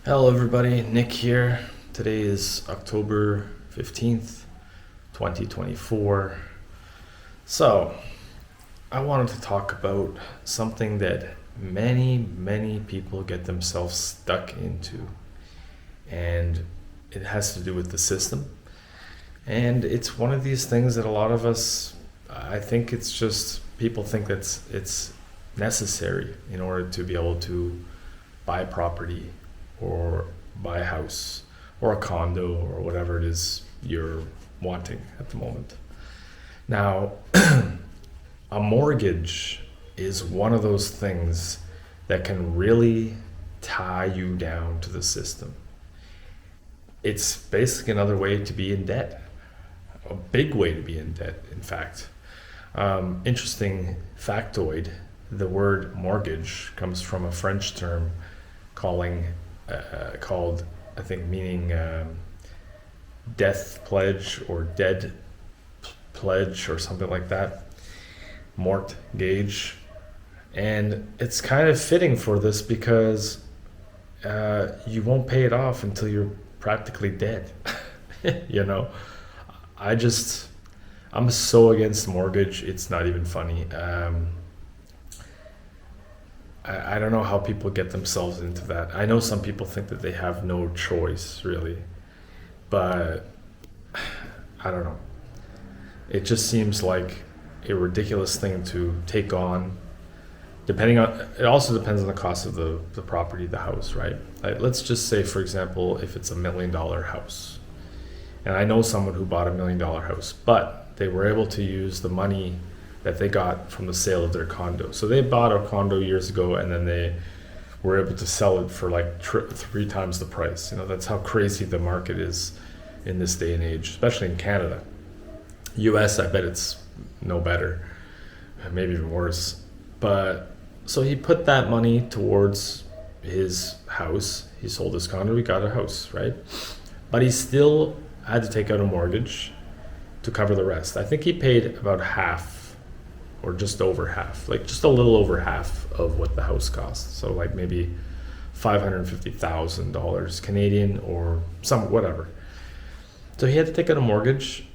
Hello, everybody. Nick here. Today is October 15th, 2024. So, I wanted to talk about something that many people get themselves stuck into, and it has to do with the system. And it's one of these things that a lot of us, I think it's just people think that it's necessary in order to be able to buy property or buy a house or a condo or whatever it is you're wanting at the moment. Now, a mortgage is one of those things that can really tie you down to the system. It's basically another way to be in debt, a big way to be in debt, in fact. Interesting factoid, the word mortgage comes from a French term called, I think, meaning death pledge or dead pledge or something like that. Mort gauge. And it's kind of fitting for this because you won't pay it off until you're practically dead. you know, I'm so against mortgage, it's not even funny. I don't know how people get themselves into that. I know some people think that they have no choice, really, but I don't know. It just seems like a ridiculous thing to take on. It also depends on the cost of the property, the house, right? Like, let's just say, for example, if it's $1 million house, and I know someone who bought $1 million house, but they were able to use the money that they got from the sale of their condo. So they bought a condo years ago, and then they were able to sell it for like 3 times the price. That's how crazy the market is in this day and age, especially in Canada. US, I bet it's no better, maybe even worse. But so he put that money towards his house. He sold his condo, he got a house, right? But he still had to take out a mortgage to cover the rest. I think he paid about half or just over half, like just a little over half of what the house cost. So like maybe $550,000 Canadian or whatever. So he had to take out a mortgage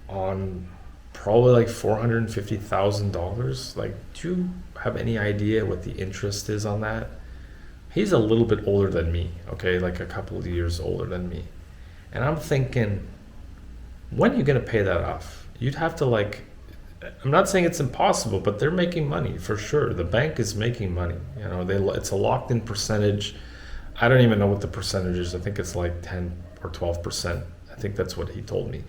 on probably like $450,000. Like, do you have any idea what the interest is on that? He's a little bit older than me, okay, like a couple of years older than me. And I'm thinking, when are you gonna pay that off? You'd have to I'm not saying it's impossible, but they're making money for sure. The bank is making money. It's a locked-in percentage. I don't even know what the percentage is. I think it's like 10 or 12%. I think that's what he told me.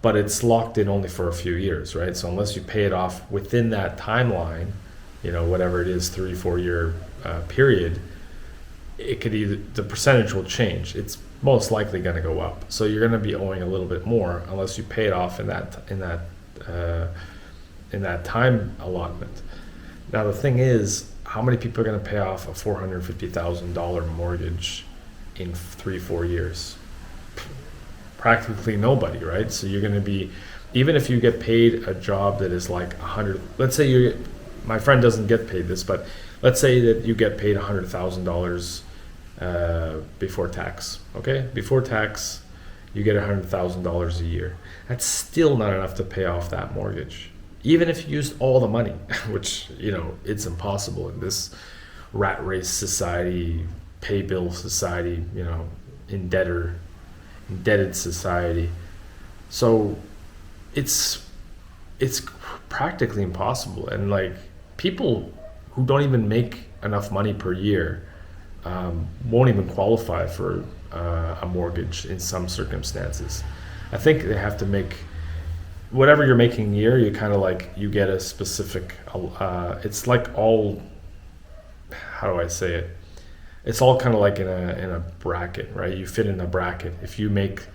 But it's locked in only for a few years, right? So unless you pay it off within that timeline, whatever it is, 3-4 year period, it could the percentage will change. It's most likely going to go up. So you're going to be owing a little bit more unless you pay it off in that time allotment. Now the thing is, how many people are going to pay off a $450,000 mortgage in 3-4 years? Practically nobody, right? So you're going to be, even if you get paid a job that is like 100, let's say my friend doesn't get paid this, but let's say that you get paid $100,000 before tax, okay? Before tax, you get $100,000 a year. That's still not enough to pay off that mortgage. Even if you used all the money, which, it's impossible in this rat race society, pay bill society, indebted society. So it's practically impossible. And like, people who don't even make enough money per year won't even qualify for a mortgage in some circumstances. I think they have to make whatever you're making a year, you kind of you get a specific, it's like all, how do I say it? It's all kind of like in a bracket, right? You fit in a bracket. If you make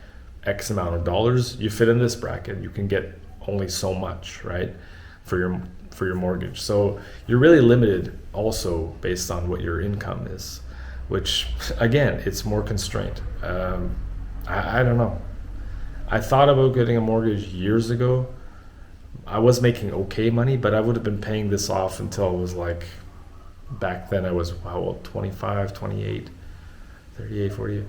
X amount of dollars, you fit in this bracket. You can get only so much, right? For your mortgage. So you're really limited also based on what your income is, which again, it's more constrained. I don't know. I thought about getting a mortgage years ago. I was making okay money, but I would have been paying this off until I was back then I was, how old, 25, 28. 38, 40.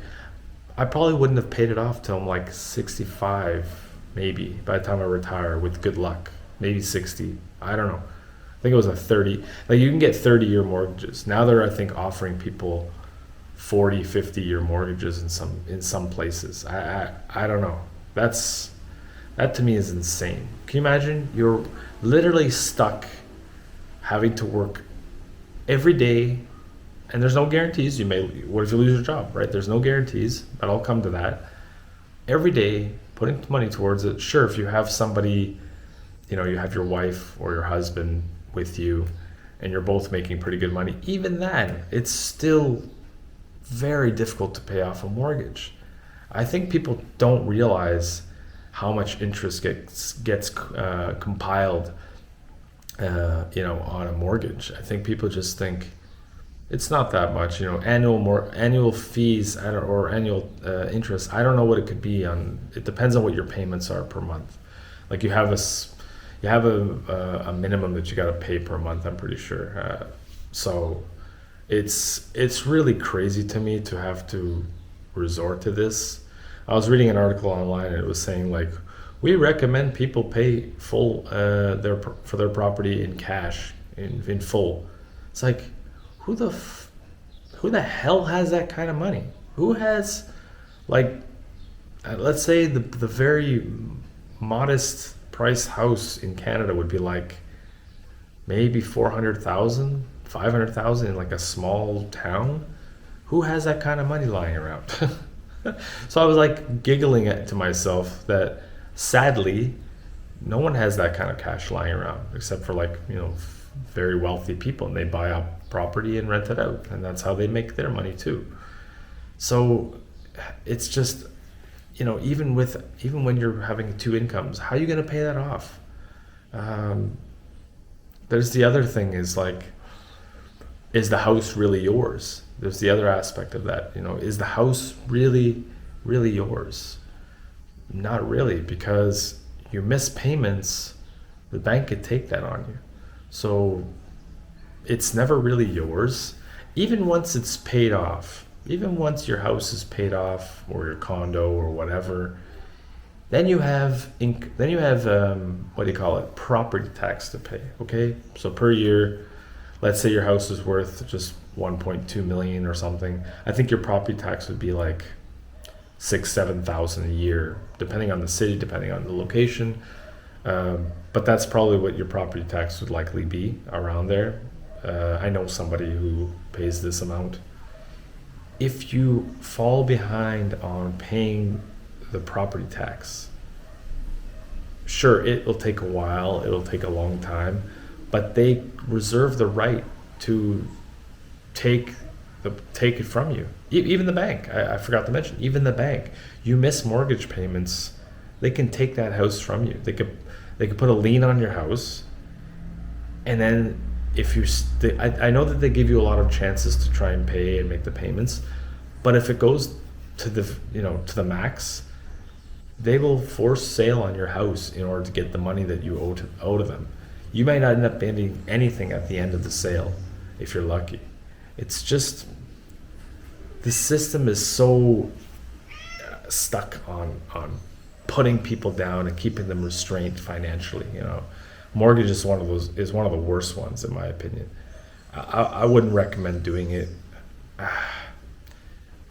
I probably wouldn't have paid it off till I'm like 65, maybe, by the time I retire with good luck. Maybe 60. I don't know. I think it was a 30. Like you can get 30-year mortgages. Now they're, I think, offering people 40, 50-year mortgages in some places. I don't know. That to me is insane. Can you imagine? You're literally stuck having to work every day, and there's no guarantees. What if you lose your job, right? There's no guarantees, but I'll come to that. Every day, putting money towards it. Sure, if you have somebody, you have your wife or your husband with you, and you're both making pretty good money, even then, it's still very difficult to pay off a mortgage. I think people don't realize how much interest gets compiled, on a mortgage. I think people just think it's not that much, annual fees or annual interest. I don't know what it could be on. It depends on what your payments are per month. Like you have a minimum that you got to pay per month. I'm pretty sure. So it's really crazy to me to have to resort to this. I was reading an article online and it was saying like, we recommend people pay full for their property in cash in full. It's like, who the hell has that kind of money? Who has, like, let's say the very modest price house in Canada would be like maybe 400,000, 500,000 in like a small town. Who has that kind of money lying around? So I was like giggling to myself that sadly, no one has that kind of cash lying around except for like, very wealthy people, and they buy up property and rent it out, and that's how they make their money too. So it's just, even when you're having two incomes, how are you going to pay that off? There's the other thing is like, is the house really yours? There's the other aspect of that, is the house really, really yours? Not really, because you miss payments, the bank could take that on you. So it's never really yours. Even once it's paid off, even once your house is paid off or your condo or whatever, then you have what do you call it? Property tax to pay. Okay, so per year, let's say your house is worth just 1.2 million or something. I think your property tax would be like 6,000-7,000 a year, depending on the city, depending on the location. But that's probably what your property tax would likely be, around there. I know somebody who pays this amount. If you fall behind on paying the property tax, sure, it will take a while, it'll take a long time, but they reserve the right to take it from you. Even the bank, I forgot to mention, even the bank, you miss mortgage payments, they can take that house from you. They could put a lien on your house, and then if I know that they give you a lot of chances to try and pay and make the payments, but if it goes to the max, they will force sale on your house in order to get the money that you owe to them. You might not end up paying anything at the end of the sale if you're lucky. It's just, the system is so stuck on putting people down and keeping them restrained financially. Mortgage is one of the worst ones, in my opinion. I wouldn't recommend doing it.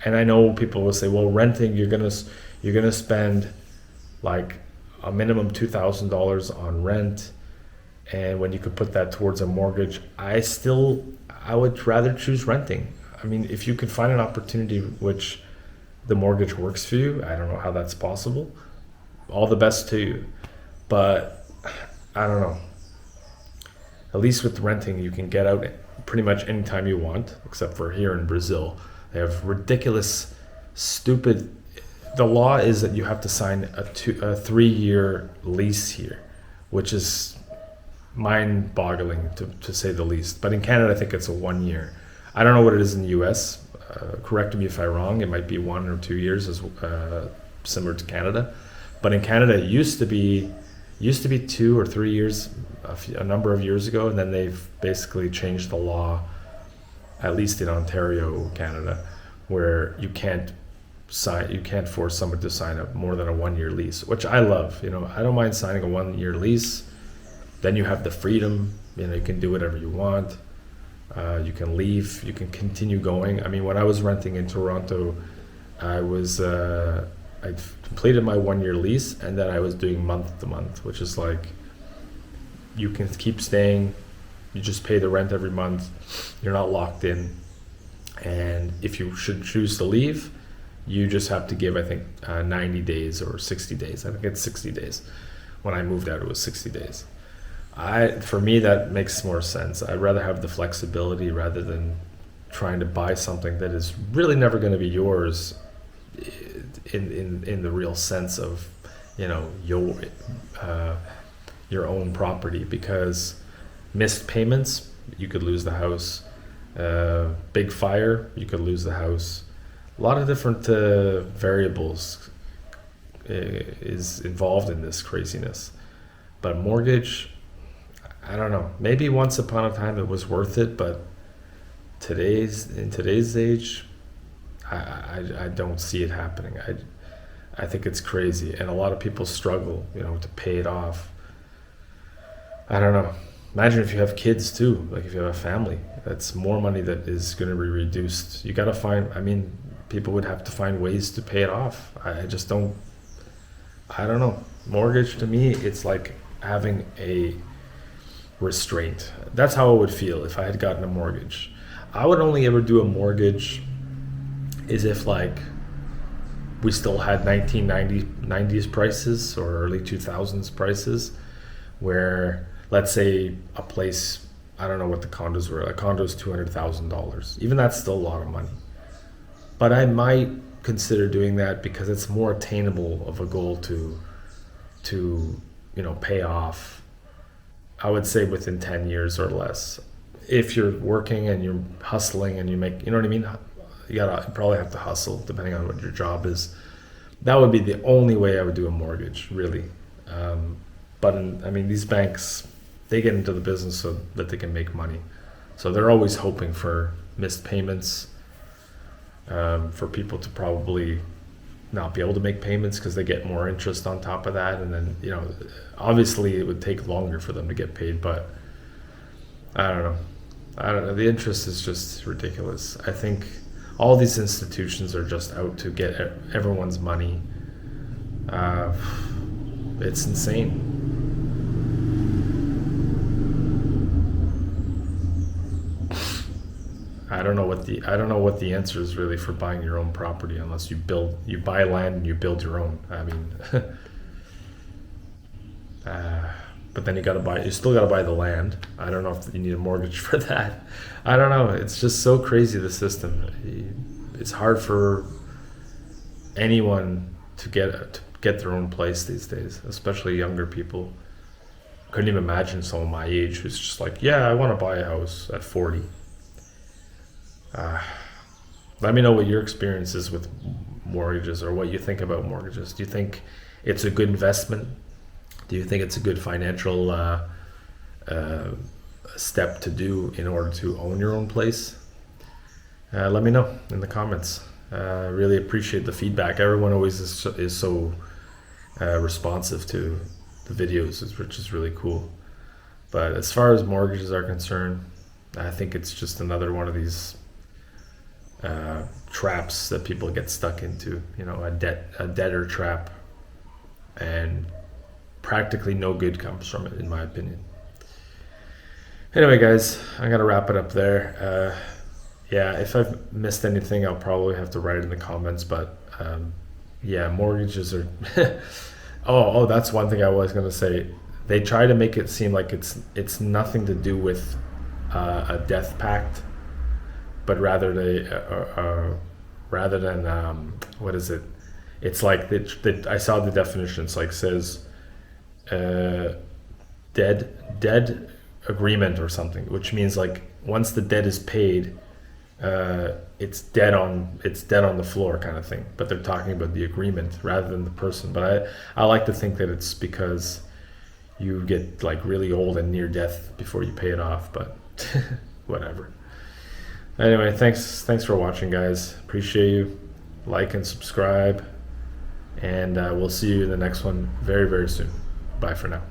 And I know people will say, well, renting, you're gonna spend like a minimum $2,000 on rent, and when you could put that towards a mortgage, I would rather choose renting. I mean, if you could find an opportunity which the mortgage works for you, I don't know how that's possible. All the best to you. But I don't know. At least with renting, you can get out pretty much anytime you want, except for here in Brazil. They have ridiculous, stupid. The law is that you have to sign a 3-year lease here, which is mind-boggling to say the least. But in Canada, I think it's a 1 year. I don't know what it is in the U.S. Correct me if I'm wrong. It might be 1 or 2 years, as similar to Canada. But in Canada, it used to be 2 or 3 years, a number of years ago, and then they've basically changed the law, at least in Ontario, Canada, where you can't force someone to sign up more than a 1 year lease, which I love. I don't mind signing a 1 year lease. Then you have the freedom. You can do whatever you want. You can leave. You can continue going. I mean, when I was renting in Toronto, I completed my 1 year lease, and then I was doing month to month, which is like you can keep staying. You just pay the rent every month. You're not locked in. And if you should choose to leave, you just have to give, I think, 90 days or 60 days. I think it's 60 days. When I moved out, it was 60 days. For me, that makes more sense. I'd rather have the flexibility rather than trying to buy something that is really never going to be yours in the real sense of, your own property, because missed payments, you could lose the house. Big fire, you could lose the house. A lot of different variables is involved in this craziness. But mortgage, I don't know. Maybe once upon a time it was worth it, but in today's age, I don't see it happening. I think it's crazy, and a lot of people struggle, to pay it off. I don't know. Imagine if you have kids too, like if you have a family, that's more money that is going to be reduced. You got to people would have to find ways to pay it off. I don't know. Mortgage, to me, it's like having a restraint. That's how I would feel if I had gotten a mortgage. I would only ever do a mortgage is if like we still had 1990s prices or early 2000s prices, where let's say a place, I don't know what the condos were. A condo is $200,000. Even that's still a lot of money. But I might consider doing that because it's more attainable of a goal to pay off. I would say within 10 years or less. If you're working and you're hustling and you make, you know what I mean? You probably have to hustle depending on what your job is. That would be the only way I would do a mortgage, really. These banks, they get into the business so that they can make money. So they're always hoping for missed payments, for people to probably not be able to make payments because they get more interest on top of that. And then, obviously it would take longer for them to get paid, but I don't know. The interest is just ridiculous. I think all these institutions are just out to get everyone's money. It's insane. I don't know what the answer is really for buying your own property, unless you buy land and you build your own. I mean, but then you still gotta buy the land. I don't know if you need a mortgage for that. I don't know. It's just so crazy, the system. It's hard for anyone to get their own place these days, especially younger people. Couldn't even imagine someone my age who's just like, yeah, I want to buy a house at 40. Let me know what your experience is with mortgages, or what you think about mortgages. Do you think it's a good investment? Do you think it's a good financial step to do in order to own your own place? Let me know in the comments. I really appreciate the feedback. Everyone always is so responsive to the videos, which is really cool. But as far as mortgages are concerned, I think it's just another one of these traps that people get stuck into, a debtor trap, and practically no good comes from it, in my opinion. Anyway, guys, I'm gonna wrap it up there. If I've missed anything, I'll probably have to write it in the comments, but mortgages are oh, that's one thing I was gonna say. They try to make it seem like it's nothing to do with a death pact, but rather than what is it? It's like that. I saw the definition. It's like says dead agreement or something, which means like once the debt is paid, it's dead on the floor kind of thing. But they're talking about the agreement rather than the person. But I like to think that it's because you get like really old and near death before you pay it off. But whatever. Anyway, thanks for watching, guys. Appreciate you. Like and subscribe, and we'll see you in the next one very, very soon. Bye for now.